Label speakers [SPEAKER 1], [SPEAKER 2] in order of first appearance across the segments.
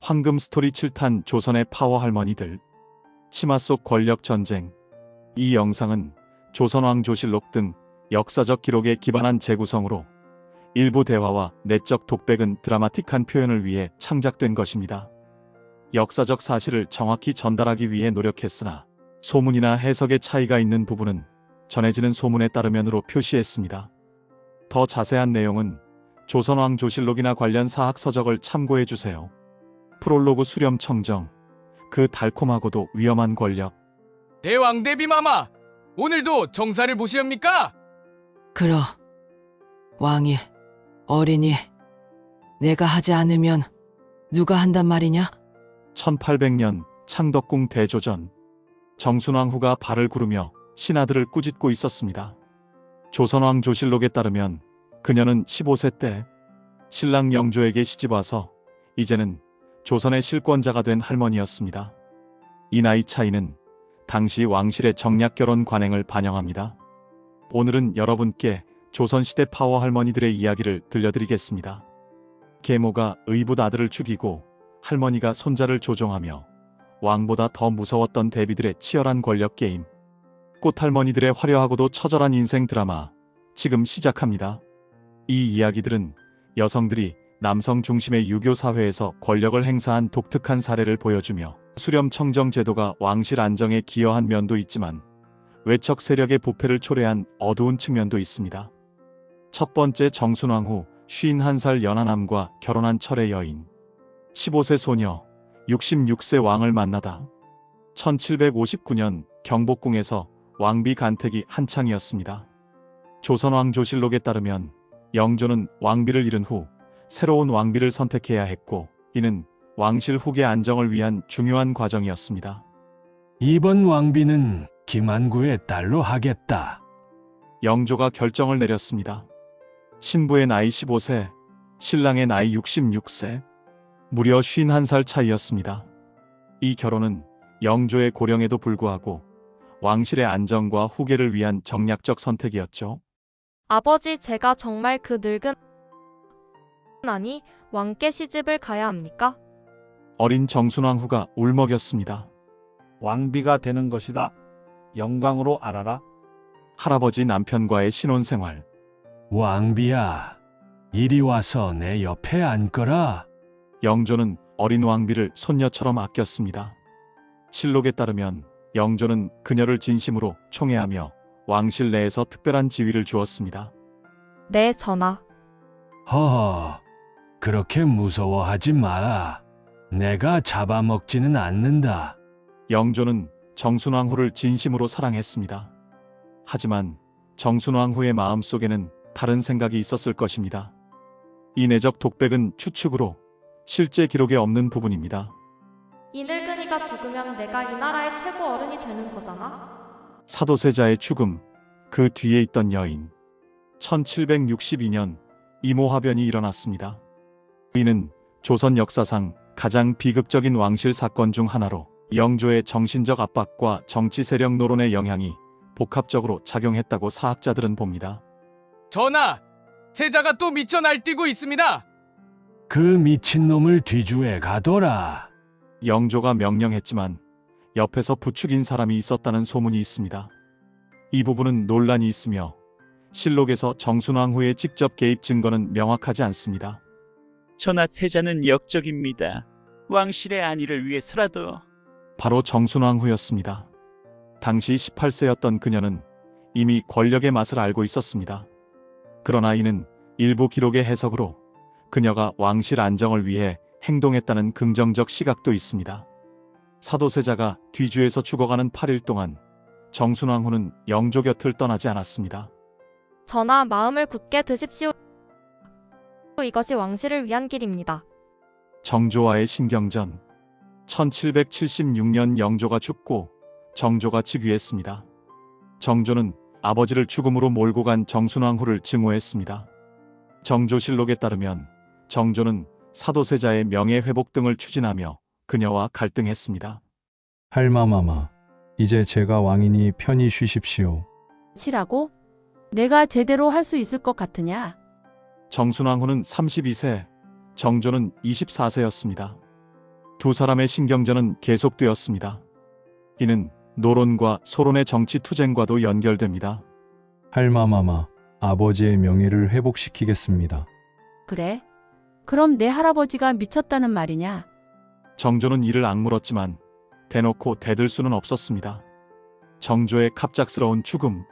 [SPEAKER 1] 황금 스토리 7탄 조선의 파워 할머니들. 치마 속 권력 전쟁. 이 영상은 조선왕조실록 등 역사적 기록에 기반한 재구성으로 일부 대화와 내적 독백은 드라마틱한 표현을 위해 창작된 것입니다. 역사적 사실을 정확히 전달하기 위해 노력했으나 소문이나 해석의 차이가 있는 부분은 전해지는 소문에 따르면으로 표시했습니다. 더 자세한 내용은 조선왕조실록이나 관련 사학서적을 참고해주세요. 프롤로그 수렴 청정. 그 달콤하고도 위험한 권력.
[SPEAKER 2] 대왕 대비마마, 오늘도 정사를 보시렵니까?
[SPEAKER 3] 그러. 왕이, 어린이, 내가 하지 않으면 누가 한단 말이냐?
[SPEAKER 1] 1800년 창덕궁 대조전. 정순왕후가 발을 구르며 신하들을 꾸짖고 있었습니다. 조선왕조실록에 따르면 그녀는 15세 때 신랑 영조에게 시집와서 이제는 조선의 실권자가 된 할머니였습니다. 이 나이 차이는 당시 왕실의 정략결혼 관행을 반영합니다. 오늘은 여러분께 조선시대 파워 할머니들의 이야기를 들려드리겠습니다. 계모가 의붓 아들을 죽이고 할머니가 손자를 조종하며 왕보다 더 무서웠던 대비들의 치열한 권력 게임. 꽃할머니들의 화려하고도 처절한 인생 드라마 지금 시작합니다. 이 이야기들은 여성들이 남성 중심의 유교 사회에서 권력을 행사한 독특한 사례를 보여주며 수렴 청정 제도가 왕실 안정에 기여한 면도 있지만 외척 세력의 부패를 초래한 어두운 측면도 있습니다. 첫 번째, 정순왕후 51살 연하남과 결혼한 철의 여인. 15세 소녀 66세 왕을 만나다. 1759년 경복궁에서 왕비 간택이 한창이었습니다. 조선왕조실록에 따르면 영조는 왕비를 잃은 후 새로운 왕비를 선택해야 했고 이는 왕실 후계 안정을 위한 중요한 과정이었습니다.
[SPEAKER 4] 이번 왕비는 김안구의 딸로 하겠다.
[SPEAKER 1] 영조가 결정을 내렸습니다. 신부의 나이 15세, 신랑의 나이 66세, 무려 51살 차이였습니다. 이 결혼은 영조의 고령에도 불구하고 왕실의 안정과 후계를 위한 정략적 선택이었죠.
[SPEAKER 5] 아버지, 제가 정말 그 늙은 아니 왕께 시집을 가야 합니까?
[SPEAKER 1] 어린 정순왕후가 울먹였습니다.
[SPEAKER 6] 왕비가 되는 것이다. 영광으로 알아라.
[SPEAKER 1] 할아버지 남편과의 신혼생활.
[SPEAKER 4] 왕비야, 이리 와서 내 옆에 앉거라.
[SPEAKER 1] 영조는 어린 왕비를 손녀처럼 아꼈습니다. 실록에 따르면 영조는 그녀를 진심으로 총애하며 왕실 내에서 특별한 지위를 주었습니다.
[SPEAKER 5] 네, 전하.
[SPEAKER 4] 허허, 그렇게 무서워하지 마. 내가 잡아먹지는 않는다.
[SPEAKER 1] 영조는 정순왕후를 진심으로 사랑했습니다. 하지만 정순왕후의 마음속에는 다른 생각이 있었을 것입니다. 이 내적 독백은 추측으로 실제 기록에 없는 부분입니다.
[SPEAKER 5] 이 늙은이가 죽으면 내가 이 나라의 최고 어른이 되는 거잖아.
[SPEAKER 1] 사도세자의 죽음, 그 뒤에 있던 여인. 1762년 이모화변이 일어났습니다. 이는 조선 역사상 가장 비극적인 왕실 사건 중 하나로 영조의 정신적 압박과 정치 세력 노론의 영향이 복합적으로 작용했다고 사학자들은 봅니다.
[SPEAKER 2] 전하, 세자가 또 미쳐 날뛰고 있습니다.
[SPEAKER 4] 그 미친놈을 뒤주에 가둬라.
[SPEAKER 1] 영조가 명령했지만 옆에서 부추긴 사람이 있었다는 소문이 있습니다. 이 부분은 논란이 있으며 실록에서 정순왕후의 직접 개입 증거는 명확하지 않습니다.
[SPEAKER 7] 전하, 세자는 역적입니다. 왕실의 안위를 위해서라도.
[SPEAKER 1] 바로 정순왕후였습니다. 당시 18세였던 그녀는 이미 권력의 맛을 알고 있었습니다. 그러나 이는 일부 기록의 해석으로 그녀가 왕실 안정을 위해 행동했다는 긍정적 시각도 있습니다. 사도세자가 뒤주에서 죽어가는 8일 동안 정순왕후는 영조 곁을 떠나지 않았습니다.
[SPEAKER 5] 전하, 마음을 굳게 드십시오. 이것이 왕실을 위한 길입니다.
[SPEAKER 1] 정조와의 신경전. 1776년 영조가 죽고 정조가 즉위했습니다. 정조는 아버지를 죽음으로 몰고 간 정순왕후를 증오했습니다. 정조실록에 따르면 정조는 사도세자의 명예회복 등을 추진하며 그녀와 갈등했습니다.
[SPEAKER 8] 할마마마, 이제 제가 왕이니 편히 쉬십시오.
[SPEAKER 9] 쉬라고? 내가 제대로 할 수 있을 것 같으냐?
[SPEAKER 1] 정순왕후는 32세, 정조는 24세였습니다. 두 사람의 신경전은 계속되었습니다. 이는 노론과 소론의 정치 투쟁과도 연결됩니다.
[SPEAKER 8] 할마마마, 아버지의 명예를 회복시키겠습니다.
[SPEAKER 9] 그래? 그럼 내 할아버지가 미쳤다는 말이냐?
[SPEAKER 1] 정조는 이를 악물었지만 대놓고 대들 수는 없었습니다. 정조의 갑작스러운 죽음.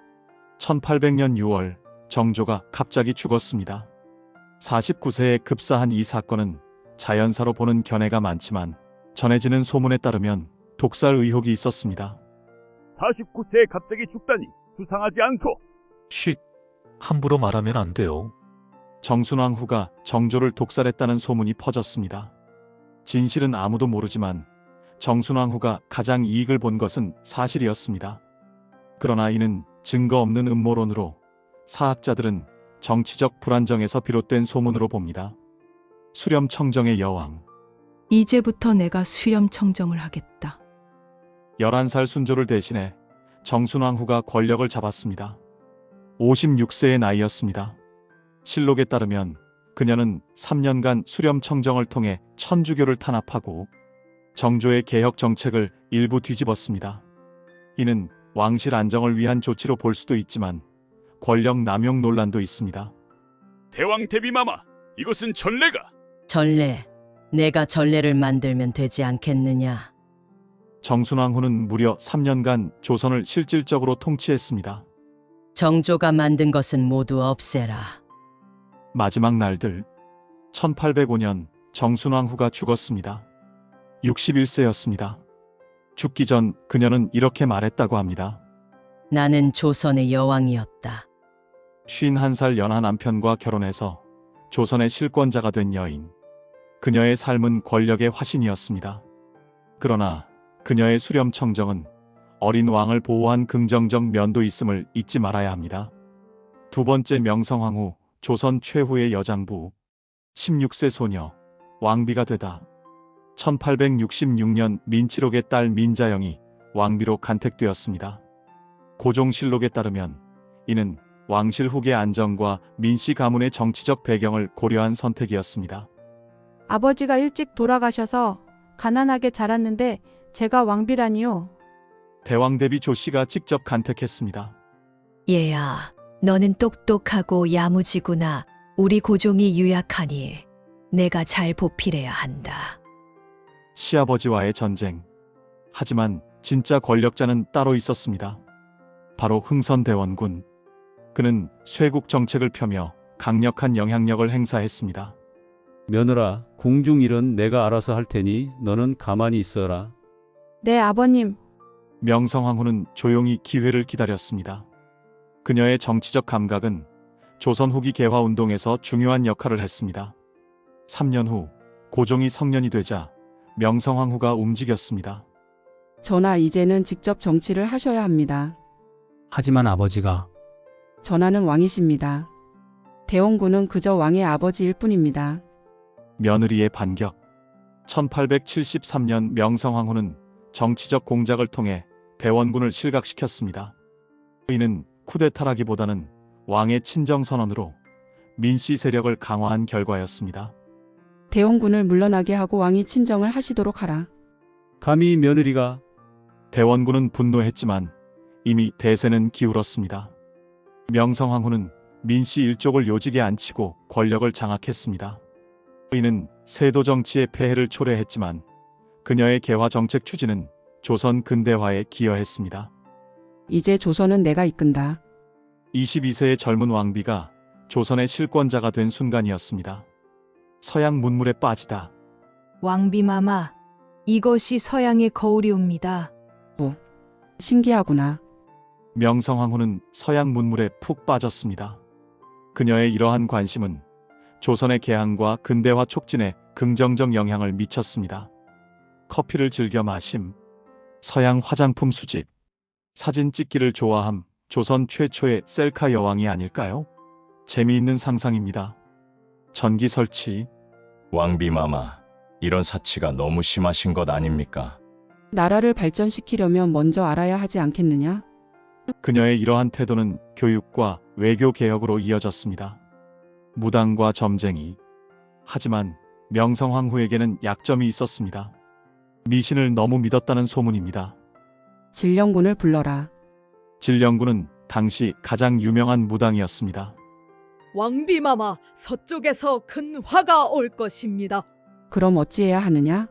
[SPEAKER 1] 1800년 6월 정조가 갑자기 죽었습니다. 49세에 급사한 이 사건은 자연사로 보는 견해가 많지만 전해지는 소문에 따르면 독살 의혹이 있었습니다.
[SPEAKER 10] 49세에 갑자기 죽다니 수상하지 않소.
[SPEAKER 11] 쉿, 함부로 말하면 안 돼요.
[SPEAKER 1] 정순왕 후가 정조를 독살했다는 소문이 퍼졌습니다. 진실은 아무도 모르지만 정순왕 후가 가장 이익을 본 것은 사실이었습니다. 그러나 이는 증거 없는 음모론으로 사학자들은 정치적 불안정에서 비롯된 소문으로 봅니다. 수렴청정의 여왕.
[SPEAKER 12] 이제부터 내가 수렴청정을 하겠다.
[SPEAKER 1] 11살 순조를 대신해 정순왕 후가 권력을 잡았습니다. 56세의 나이였습니다. 실록에 따르면 그녀는 3년간 수렴청정을 통해 천주교를 탄압하고 정조의 개혁 정책을 일부 뒤집었습니다. 이는 왕실 안정을 위한 조치로 볼 수도 있지만 권력 남용 논란도 있습니다.
[SPEAKER 10] 대왕 대비마마, 이것은 전례가.
[SPEAKER 3] 전례. 내가 전례를 만들면 되지 않겠느냐.
[SPEAKER 1] 정순왕 후는 무려 3년간 조선을 실질적으로 통치했습니다.
[SPEAKER 3] 정조가 만든 것은 모두 없애라.
[SPEAKER 1] 마지막 날들. 1805년 정순왕 후가 죽었습니다. 61세였습니다. 죽기 전 그녀는 이렇게 말했다고 합니다.
[SPEAKER 3] 나는 조선의 여왕이었다.
[SPEAKER 1] 51살 연하 남편과 결혼해서 조선의 실권자가 된 여인. 그녀의 삶은 권력의 화신이었습니다. 그러나 그녀의 수렴청정은 어린 왕을 보호한 긍정적 면도 있음을 잊지 말아야 합니다. 두 번째 명성황 후 조선 최후의 여장부. 16세 소녀 왕비가 되다. 1866년 민치록의 딸 민자영이 왕비로 간택되었습니다. 고종실록에 따르면 이는 왕실 후계 안정과 민씨 가문의 정치적 배경을 고려한 선택이었습니다.
[SPEAKER 9] 아버지가 일찍 돌아가셔서 가난하게 자랐는데 제가 왕비라니요.
[SPEAKER 1] 대왕 대비 조씨가 직접 간택했습니다.
[SPEAKER 13] 얘야, 너는 똑똑하고 야무지구나. 우리 고종이 유약하니 내가 잘 보필해야 한다.
[SPEAKER 1] 시아버지와의 전쟁. 하지만 진짜 권력자는 따로 있었습니다. 바로 흥선대원군. 그는 쇄국 정책을 펴며 강력한 영향력을 행사했습니다.
[SPEAKER 14] 며느라, 궁중 일은 내가 알아서 할 테니 너는 가만히 있어라.
[SPEAKER 9] 네, 아버님.
[SPEAKER 1] 명성황 후는 조용히 기회를 기다렸습니다. 그녀의 정치적 감각은 조선 후기 개화 운동에서 중요한 역할을 했습니다. 3년 후 고종이 성년이 되자 명성황 후가 움직였습니다.
[SPEAKER 15] 전하, 이제는 직접 정치를 하셔야 합니다.
[SPEAKER 16] 하지만 아버지가
[SPEAKER 15] 전하는 왕이십니다. 대원군은 그저 왕의 아버지일 뿐입니다.
[SPEAKER 1] 며느리의 반격. 1873년 명성황 후는 정치적 공작을 통해 대원군을 실각시켰습니다. 이는 쿠데타라기보다는 왕의 친정 선언으로 민씨 세력을 강화한 결과였습니다.
[SPEAKER 15] 대원군을 물러나게 하고 왕이 친정을 하시도록 하라.
[SPEAKER 14] 감히 며느리가.
[SPEAKER 1] 대원군은 분노했지만 이미 대세는 기울었습니다. 명성황 후는 민씨 일족을 요직에 앉히고 권력을 장악했습니다. 이는 세도 정치의 폐해를 초래했지만 그녀의 개화 정책 추진은 조선 근대화에 기여했습니다.
[SPEAKER 15] 이제 조선은 내가 이끈다.
[SPEAKER 1] 22세의 젊은 왕비가 조선의 실권자가 된 순간이었습니다. 서양 문물에 빠지다.
[SPEAKER 12] 왕비마마, 이것이 서양의 거울이옵니다.
[SPEAKER 15] 신기하구나.
[SPEAKER 1] 명성황 후는 서양 문물에 푹 빠졌습니다. 그녀의 이러한 관심은 조선의 개항과 근대화 촉진에 긍정적 영향을 미쳤습니다. 커피를 즐겨 마심, 서양 화장품 수집, 사진 찍기를 좋아함, 조선 최초의 셀카 여왕이 아닐까요? 재미있는 상상입니다. 전기 설치.
[SPEAKER 17] 왕비마마, 이런 사치가 너무 심하신 것 아닙니까?
[SPEAKER 15] 나라를 발전시키려면 먼저 알아야 하지 않겠느냐?
[SPEAKER 1] 그녀의 이러한 태도는 교육과 외교 개혁으로 이어졌습니다. 무당과 점쟁이. 하지만 명성황 후에게는 약점이 있었습니다. 미신을 너무 믿었다는 소문입니다.
[SPEAKER 15] 진령군을 불러라.
[SPEAKER 1] 진령군은 당시 가장 유명한 무당이었습니다.
[SPEAKER 18] 왕비마마, 서쪽에서 큰 화가 올 것입니다.
[SPEAKER 15] 그럼 어찌해야 하느냐?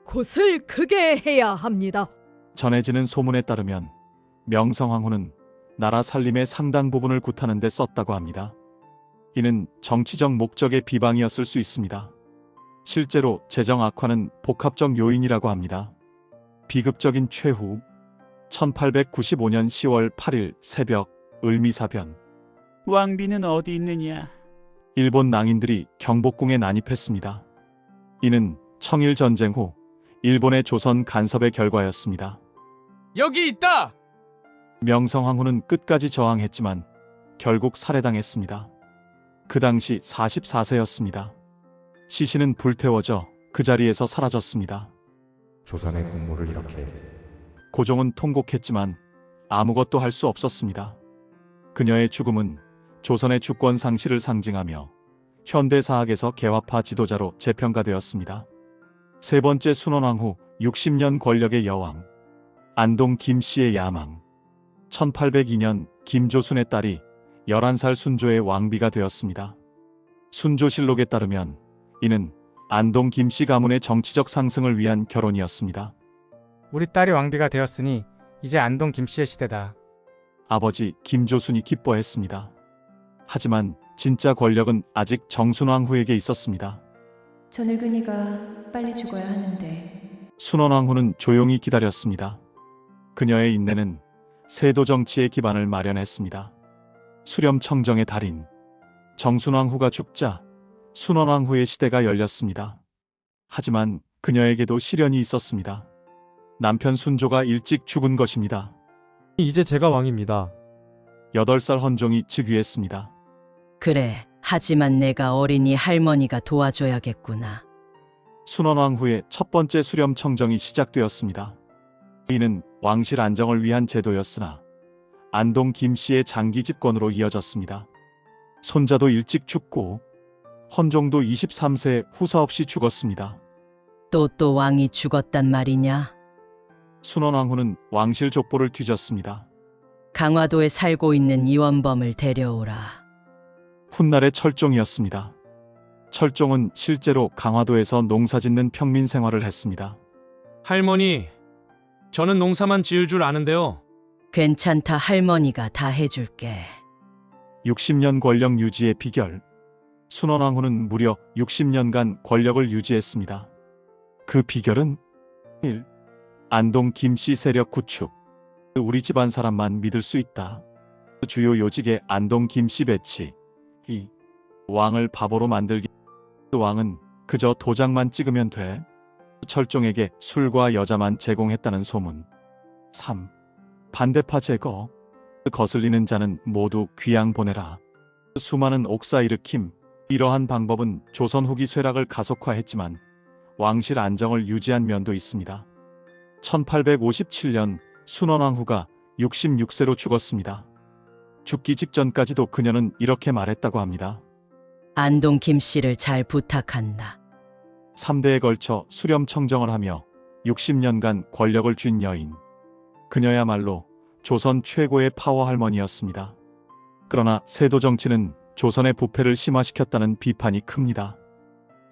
[SPEAKER 18] 굿을 크게 해야 합니다.
[SPEAKER 1] 전해지는 소문에 따르면 명성황후는 나라 살림의 상당 부분을 굿하는 데 썼다고 합니다. 이는 정치적 목적의 비방이었을 수 있습니다. 실제로 재정 악화는 복합적 요인이라고 합니다. 비극적인 최후 1895년 10월 8일 새벽 을미사변
[SPEAKER 7] 왕비는 어디 있느냐?
[SPEAKER 1] 일본 낭인들이 경복궁에 난입했습니다. 이는 청일 전쟁 후 일본의 조선 간섭의 결과였습니다.
[SPEAKER 2] 여기 있다!
[SPEAKER 1] 명성황후는 끝까지 저항했지만 결국 살해당했습니다. 그 당시 44세였습니다. 시신은 불태워져 그 자리에서 사라졌습니다.
[SPEAKER 19] 조선의 국무를 이렇게.
[SPEAKER 1] 고종은 통곡했지만 아무것도 할 수 없었습니다. 그녀의 죽음은 조선의 주권 상실을 상징하며 현대사학에서 개화파 지도자로 재평가되었습니다. 세 번째 순원왕 후 60년 권력의 여왕 안동 김씨의 야망 1802년 김조순의 딸이 11살 순조의 왕비가 되었습니다. 순조실록에 따르면 이는 안동 김씨 가문의 정치적 상승을 위한 결혼이었습니다.
[SPEAKER 20] 우리 딸이 왕비가 되었으니 이제 안동 김씨의 시대다.
[SPEAKER 1] 아버지 김조순이 기뻐했습니다. 하지만 진짜 권력은 아직 정순왕후에게 있었습니다.
[SPEAKER 21] 저 늙은이가 빨리 죽어야 하는데.
[SPEAKER 1] 순원왕후는 조용히 기다렸습니다. 그녀의 인내는 세도 정치의 기반을 마련했습니다. 수렴청정의 달인 정순왕후가 죽자 순원왕후의 시대가 열렸습니다. 하지만 그녀에게도 시련이 있었습니다. 남편 순조가 일찍 죽은 것입니다.
[SPEAKER 22] 이제 제가 왕입니다.
[SPEAKER 1] 8살 헌종이 즉위했습니다.
[SPEAKER 3] 그래, 하지만 내가 어린이 할머니가 도와줘야겠구나.
[SPEAKER 1] 순원왕후의 첫 번째 수렴청정이 시작되었습니다. 이는 왕실 안정을 위한 제도였으나 안동 김씨의 장기 집권으로 이어졌습니다. 손자도 일찍 죽고 헌종도 23세에 후사 없이 죽었습니다.
[SPEAKER 3] 또 왕이 죽었단 말이냐?
[SPEAKER 1] 순원왕후는 왕실 족보를 뒤졌습니다.
[SPEAKER 3] 강화도에 살고 있는 이원범을 데려오라.
[SPEAKER 1] 훗날의 철종이었습니다. 철종은 실제로 강화도에서 농사짓는 평민 생활을 했습니다.
[SPEAKER 23] 할머니, 저는 농사만 지을 줄 아는데요.
[SPEAKER 3] 괜찮다, 할머니가 다 해줄게.
[SPEAKER 1] 60년 권력 유지의 비결. 순원왕후는 무려 60년간 권력을 유지했습니다. 그 비결은 1. 안동 김씨 세력 구축. 우리 집안 사람만 믿을 수 있다. 주요 요직에 안동 김씨 배치. 2. 왕을 바보로 만들기. 왕은 그저 도장만 찍으면 돼. 철종에게 술과 여자만 제공했다는 소문. 3. 반대파 제거. 거슬리는 자는 모두 귀양 보내라. 수많은 옥사 일으킴. 이러한 방법은 조선 후기 쇠락을 가속화했지만 왕실 안정을 유지한 면도 있습니다. 1857년 순원왕후가 66세로 죽었습니다. 죽기 직전까지도 그녀는 이렇게 말했다고 합니다.
[SPEAKER 3] 안동 김씨를 잘 부탁한다.
[SPEAKER 1] 3대에 걸쳐 수렴청정을 하며 60년간 권력을 쥔 여인. 그녀야말로 조선 최고의 파워 할머니였습니다. 그러나 세도 정치는 조선의 부패를 심화시켰다는 비판이 큽니다.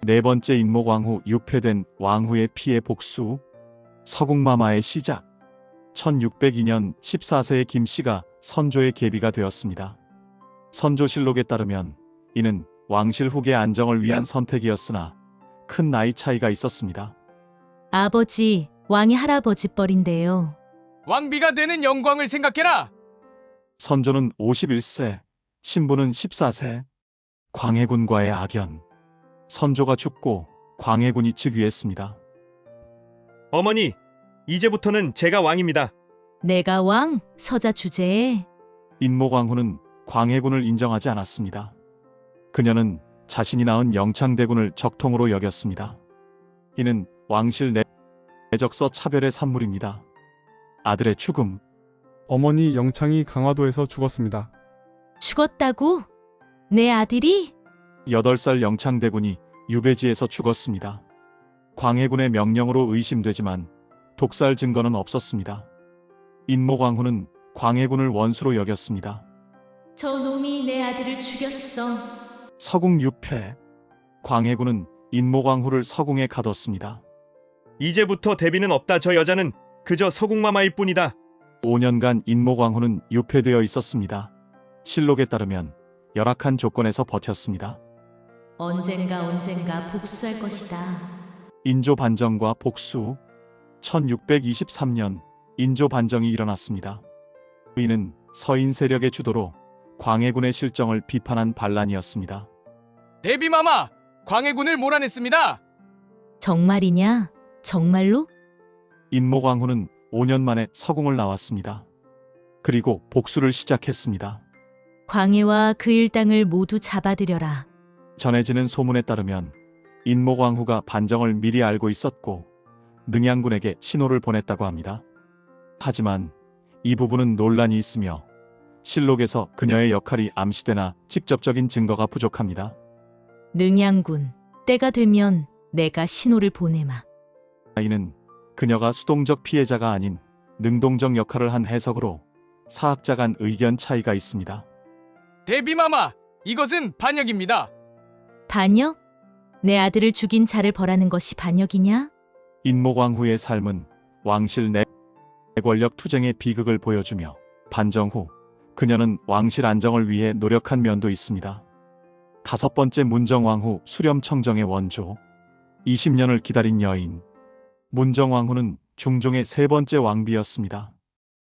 [SPEAKER 1] 네 번째 인목왕후 유폐된 왕후의 피해 복수. 서궁마마의 시작. 1602년 14세의 김씨가 선조의 계비가 되었습니다. 선조실록에 따르면 이는 왕실 후계 안정을 위한 선택이었으나 큰 나이 차이가 있었습니다.
[SPEAKER 24] 아버지, 왕이 할아버지 뻘인데요.
[SPEAKER 2] 왕비가 되는 영광을 생각해라.
[SPEAKER 1] 선조는 51세, 신부는 14세. 광해군과의 악연. 선조가 죽고 광해군이 즉위했습니다.
[SPEAKER 22] 어머니, 이제부터는 제가 왕입니다.
[SPEAKER 24] 내가 왕, 서자 주제에.
[SPEAKER 1] 인목왕후는 광해군을 인정하지 않았습니다. 그녀는 자신이 낳은 영창대군을 적통으로 여겼습니다. 이는 왕실 내적서 차별의 산물입니다. 아들의 죽음.
[SPEAKER 22] 어머니 영창이 강화도에서 죽었습니다.
[SPEAKER 24] 죽었다고? 내 아들이?
[SPEAKER 1] 8살 영창대군이 유배지에서 죽었습니다. 광해군의 명령으로 의심되지만 독살 증거는 없었습니다. 인모광후는 광해군을 원수로 여겼습니다.
[SPEAKER 24] 저 놈이 내 아들을 죽였어.
[SPEAKER 1] 서궁 6패. 광해군은 인모광후를 서궁에 가뒀습니다.
[SPEAKER 22] 이제부터 대비는 없다. 저 여자는 그저 서궁마마일 뿐이다.
[SPEAKER 1] 5년간 인모광후는 유폐되어 있었습니다. 실록에 따르면 열악한 조건에서 버텼습니다.
[SPEAKER 24] 언젠가 복수할 것이다.
[SPEAKER 1] 인조 반정과 복수. 1623년 인조 반정이 일어났습니다. 이는 서인 세력의 주도로 광해군의 실정을 비판한 반란이었습니다.
[SPEAKER 2] 대비마마, 광해군을 몰아냈습니다.
[SPEAKER 24] 정말이냐? 정말로?
[SPEAKER 1] 인모광후는 5년 만에 서궁을 나왔습니다. 그리고 복수를 시작했습니다.
[SPEAKER 24] 광해와 그 일당을 모두 잡아들여라.
[SPEAKER 1] 전해지는 소문에 따르면 인모광후가 반정을 미리 알고 있었고 능양군에게 신호를 보냈다고 합니다. 하지만 이 부분은 논란이 있으며 실록에서 그녀의 역할이 암시되나 직접적인 증거가 부족합니다.
[SPEAKER 24] 능양군, 때가 되면 내가 신호를 보내마.
[SPEAKER 1] 이는 그녀가 수동적 피해자가 아닌 능동적 역할을 한 해석으로 사학자 간 의견 차이가 있습니다.
[SPEAKER 2] 대비마마, 이것은 반역입니다.
[SPEAKER 24] 반역? 내 아들을 죽인 자를 벌하는 것이 반역이냐?
[SPEAKER 1] 인모광후의 삶은 왕실 내 권력 투쟁의 비극을 보여주며 반정 후 그녀는 왕실 안정을 위해 노력한 면도 있습니다. 5번째 문정왕후 수렴청정의 원조. 20년을 기다린 여인. 문정왕후는 중종의 3번째 왕비였습니다.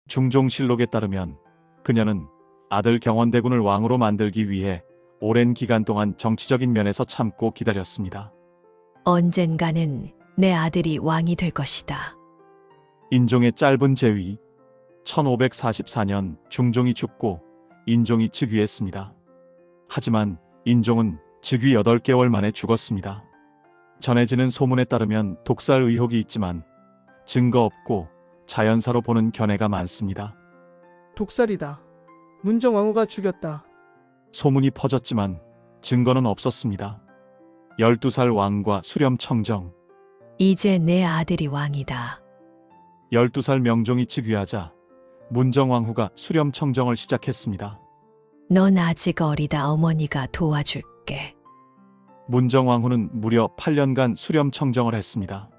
[SPEAKER 1] 중종실록에 따르면 그녀는 아들 경원대군을 왕으로 만들기 위해 오랜 기간 동안 정치적인 면에서 참고 기다렸습니다.
[SPEAKER 13] 언젠가는 내 아들이 왕이 될 것이다.
[SPEAKER 1] 인종의 짧은 재위. 1544년 중종이 죽고 인종이 즉위했습니다. 하지만 인종은 즉위 8개월 만에 죽었습니다. 전해지는 소문에 따르면 독살 의혹이 있지만 증거 없고 자연사로 보는 견해가 많습니다.
[SPEAKER 4] 독살이다. 문정왕후가 죽였다.
[SPEAKER 1] 소문이 퍼졌지만 증거는 없었습니다. 12살 왕과 수렴청정.
[SPEAKER 13] 이제 내 아들이 왕이다.
[SPEAKER 1] 12살 명종이 즉위하자 문정왕후가 수렴청정을 시작했습니다.
[SPEAKER 13] 넌 아직 어리다. 어머니가 도와줄게.
[SPEAKER 1] 문정왕후는 무려 8년간 수렴청정을 했습니다.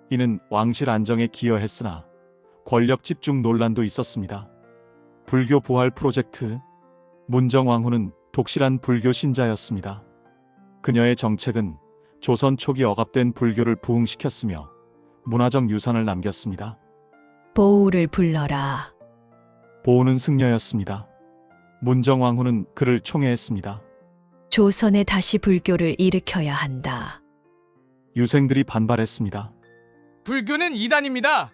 [SPEAKER 1] 이는 왕실 안정에 기여했으나 권력 집중 논란도 있었습니다. 불교 부활 프로젝트. 문정왕후는 독실한 불교 신자였습니다. 그녀의 정책은 조선 초기 억압된 불교를 부흥시켰으며 문화적 유산을 남겼습니다.
[SPEAKER 13] 보우를 불러라.
[SPEAKER 1] 보우는 승려였습니다. 문정왕후는 그를 총애했습니다.
[SPEAKER 13] 조선에 다시 불교를 일으켜야 한다.
[SPEAKER 1] 유생들이 반발했습니다.
[SPEAKER 2] 불교는 이단입니다.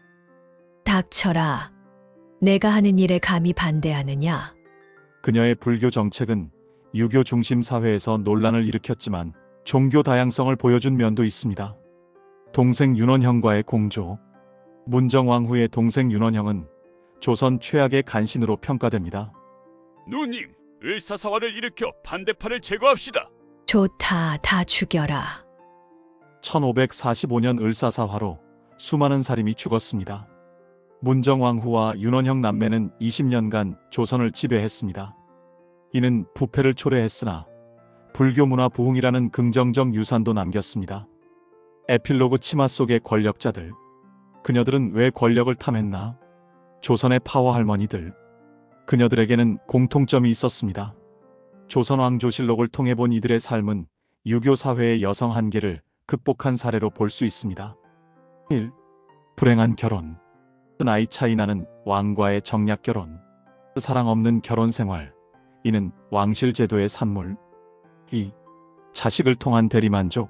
[SPEAKER 13] 닥쳐라. 내가 하는 일에 감히 반대하느냐?
[SPEAKER 1] 그녀의 불교 정책은 유교 중심 사회에서 논란을 일으켰지만 종교 다양성을 보여준 면도 있습니다. 동생 윤원형과의 공조. 문정왕후의 동생 윤원형은 조선 최악의 간신으로 평가됩니다.
[SPEAKER 10] 누님, 을사사화를 일으켜 반대파를 제거합시다.
[SPEAKER 13] 좋다. 다 죽여라.
[SPEAKER 1] 1545년 을사사화로 수많은 사림이 죽었습니다. 문정왕후와 윤원형 남매는 20년간 조선을 지배했습니다. 이는 부패를 초래했으나 불교 문화 부흥이라는 긍정적 유산도 남겼습니다. 에필로그 치마 속의 권력자들. 그녀들은 왜 권력을 탐했나? 조선의 파워 할머니들. 그녀들에게는 공통점이 있었습니다. 조선왕조실록을 통해 본 이들의 삶은 유교 사회의 여성 한계를 극복한 사례로 볼 수 있습니다. 1. 불행한 결혼. 나이 차이 나는 왕과의 정략 결혼. 사랑 없는 결혼 생활. 이는 왕실 제도의 산물. 2. 자식을 통한 대리만족.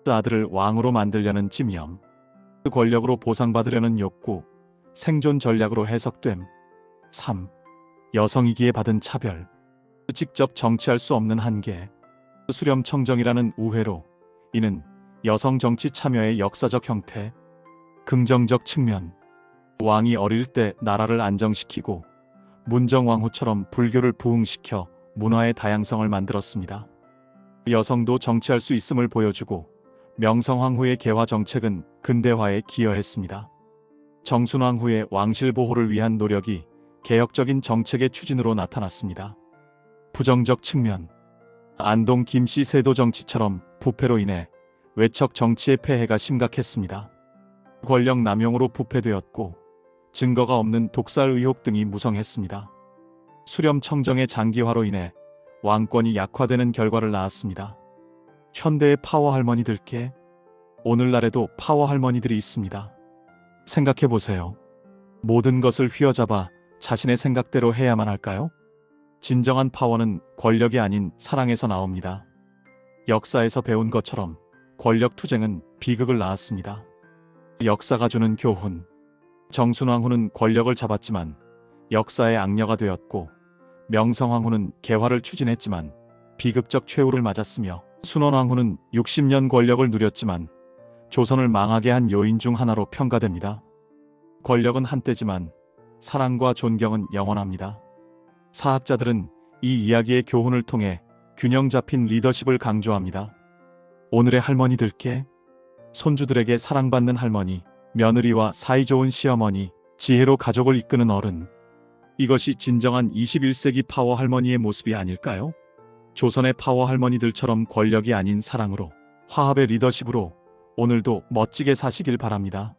[SPEAKER 1] 아들을 왕으로 만들려는 찜염. 권력으로 보상받으려는 욕구. 생존 전략으로 해석됨. 3. 여성이기에 받은 차별. 직접 정치할 수 없는 한계. 수렴청정이라는 우회로. 이는 여성 정치 참여의 역사적 형태. 긍정적 측면. 왕이 어릴 때 나라를 안정시키고 문정왕후처럼 불교를 부흥시켜 문화의 다양성을 만들었습니다. 여성도 정치할 수 있음을 보여주고 명성황후의 개화 정책은 근대화에 기여했습니다. 정순왕후의 왕실 보호를 위한 노력이 개혁적인 정책의 추진으로 나타났습니다. 부정적 측면, 안동 김씨 세도 정치처럼 부패로 인해 외척 정치의 폐해가 심각했습니다. 권력 남용으로 부패되었고 증거가 없는 독살 의혹 등이 무성했습니다. 수렴 청정의 장기화로 인해 왕권이 약화되는 결과를 낳았습니다. 현대의 파워 할머니들께 오늘날에도 파워 할머니들이 있습니다. 생각해 보세요. 모든 것을 휘어잡아 자신의 생각대로 해야만 할까요? 진정한 파워는 권력이 아닌 사랑에서 나옵니다. 역사에서 배운 것처럼 권력 투쟁은 비극을 낳았습니다. 역사가 주는 교훈. 정순왕후는 권력을 잡았지만 역사의 악녀가 되었고, 명성황후는 개화를 추진했지만 비극적 최후를 맞았으며, 순원왕후는 60년 권력을 누렸지만 조선을 망하게 한 요인 중 하나로 평가됩니다. 권력은 한때지만 사랑과 존경은 영원합니다. 사학자들은 이 이야기의 교훈을 통해 균형 잡힌 리더십을 강조합니다. 오늘의 할머니들께, 손주들에게 사랑받는 할머니, 며느리와 사이좋은 시어머니, 지혜로 가족을 이끄는 어른. 이것이 진정한 21세기 파워 할머니의 모습이 아닐까요? 조선의 파워 할머니들처럼 권력이 아닌 사랑으로, 화합의 리더십으로 오늘도 멋지게 사시길 바랍니다.